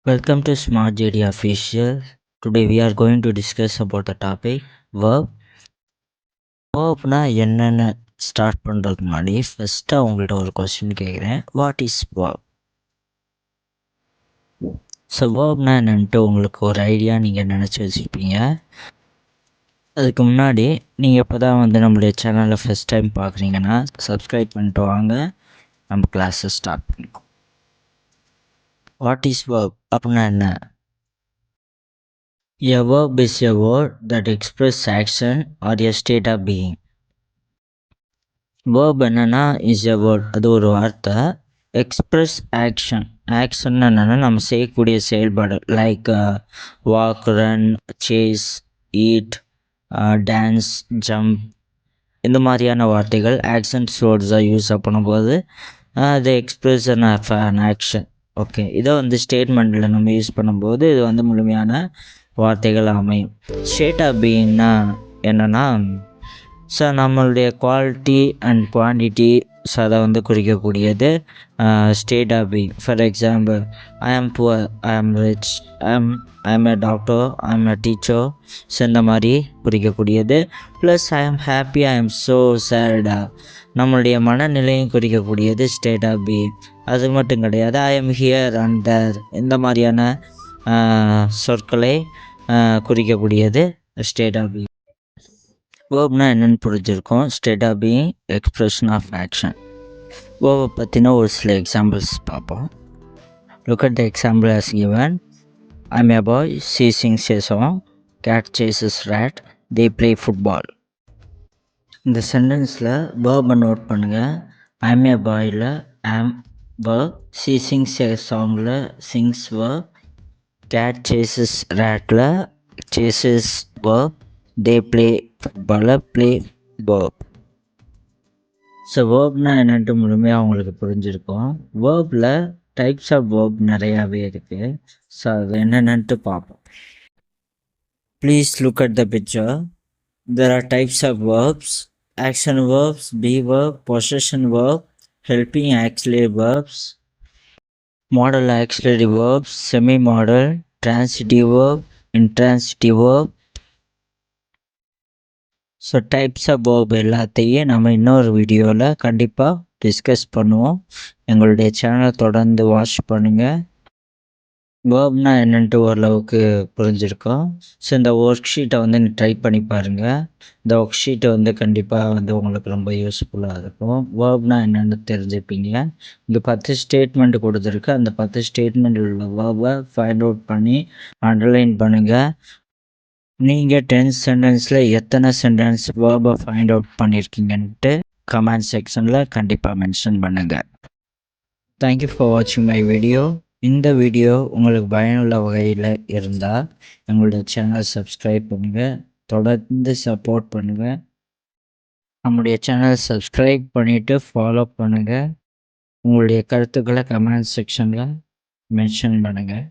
Welcome to Smart JD Official. Today we are going to discuss about the topic verb. Verbனா என்னன்னு start பண்ணுறதுக்கு முன்னாடி ஃபஸ்ட்டாக உங்கள்கிட்ட ஒரு கொஸ்டின் கேட்குறேன். What is verb? ஸோ வேர்ப்னா என்னன்ட்டு உங்களுக்கு ஒரு ஐடியா நீங்கள் நினச்சி வச்சுருப்பீங்க. அதுக்கு முன்னாடி நீங்கள் இப்போ தான் நம்மளுடைய சேனலை ஃபஸ்ட் டைம் பார்க்குறீங்கன்னா சப்ஸ்கிரைப் பண்ணிட்டு வாங்க. நம்ம கிளாஸை ஸ்டார்ட் பண்ணிக்கோம். வாட் இஸ் verb அப்படின்னா என்ன? A verb is a word that expresses action or a state of being. Verb என்னன்னா இஸ் எ வேர்ட், அது ஒரு வார்த்தை. எக்ஸ்ப்ரெஸ் ஆக்ஷன், ஆக்ஷன் என்னென்னா நம்ம செய்யக்கூடிய செயல்பாடு. Like walk, run, chase, eat, dance, jump, இந்த மாதிரியான வார்த்தைகள் ஆக்ஷன்ஸ் வேர்ட்ஸாக யூஸ் பண்ணும்போது அது expression of an action. Okay, இதை ஸ்டேட்மெண்ட்டில் நம்ம யூஸ் பண்ணும்போது இது முழுமையான வார்த்தைகள் அமையும். ஸ்டேட் ஆஃப் பீயிங்னா என்னென்னா ஸோ நம்மளுடைய குவாலிட்டி அண்ட் குவான்டிட்டி, ஸோ அதை குறிக்கக்கூடியது state of being. For example, I am poor, ஐ ஆம் ரிச், ஐ ஆம் எ டாக்டர், ஐ ஆம் எ டீச்சர், ஸோ இந்த மாதிரி குறிக்கக்கூடியது. Plus I am happy, I am so சேடா, நம்மளுடைய மனநிலையும் குறிக்கக்கூடியது ஸ்டேட் ஆஃப் பீயிங். அது மட்டும் கிடையாது, ஐ ஆம் ஹியர் அண்ட் தேர், இந்த மாதிரியான சொற்களை குறிக்கக்கூடியது ஸ்டேட் ஆஃப் பீயிங். வேர்ப்னா என்னென்னு புரிஞ்சிருக்கோம். State of being, expression of action. வேர்பை பற்றின ஒரு சில எக்ஸாம்பிள்ஸ் பார்ப்போம். Look at the example as given. I'm a boy, she sings a song, cat chases rat, they play football. இந்த சென்டென்ஸில் வேர்பை நோட் பண்ணுங்கள். I'm a boyல am verb, she sings a songல sings verb, cat chases ratல chases verb, they play football play verb. So வேர்ப்னா என்னென்ட்டு முழுமையாக உங்களுக்கு புரிஞ்சிருக்கும். வேர்பில் டைப்ஸ் ஆஃப் வேர்ப் நிறையாவே இருக்குது. ஸோ அது என்னென்னட்டு பார்ப்போம். Please look at the picture. There are types of verbs: action verbs, be verb, possession verb, helping auxiliary verbs, modal auxiliary verbs, semi modal, transitive verb, intransitive verb. So types of verb எல்லாத்தையும் நம்ம இன்னொரு வீடியோவில் கண்டிப்பாக discuss பண்ணுவோம். எங்களுடைய சேனலை தொடர்ந்து watch பண்ணுங்கள். வேர்ப்னா என்னென்ட்டு ஓரளவுக்கு புரிஞ்சிருக்கோம். ஸோ இந்த ஒர்க் ஷீட்டை ட்ரை பண்ணி பாருங்கள். இந்த ஒர்க் ஷீட்டை கண்டிப்பாக உங்களுக்கு ரொம்ப யூஸ்ஃபுல்லாக இருக்கும். வேர்ப்னா என்னென்னு தெரிஞ்சுப்பீங்க. இந்த 10 ஸ்டேட்மெண்ட் கொடுத்துருக்கு. அந்த 10 ஸ்டேட்மெண்ட் உள்ள வேர்பை ஃபைண்ட் அவுட் பண்ணி அண்டர்லைன் பண்ணுங்கள். நீங்கள் 10 சென்டென்ஸில் எத்தனை சென்டென்ஸ் வேர்பை ஃபைண்ட் அவுட் பண்ணியிருக்கீங்கன்ட்டு கமெண்ட் செக்ஷனில் கண்டிப்பாக மென்ஷன் பண்ணுங்கள். தேங்க்யூ ஃபார் வாட்சிங் மை வீடியோ. இந்த வீடியோ உங்களுக்கு பயனுள்ள வகையில் இருந்தால் எங்களுடைய சேனலை சப்ஸ்கிரைப் பண்ணுங்கள். தொடர்ந்து சப்போர்ட் பண்ணுங்கள். நம்முடைய சேனலை சப்ஸ்கிரைப் பண்ணிவிட்டு ஃபாலோ பண்ணுங்கள். உங்களுடைய கருத்துக்களை கமெண்ட் செக்ஷனில் மென்ஷன் பண்ணுங்கள்.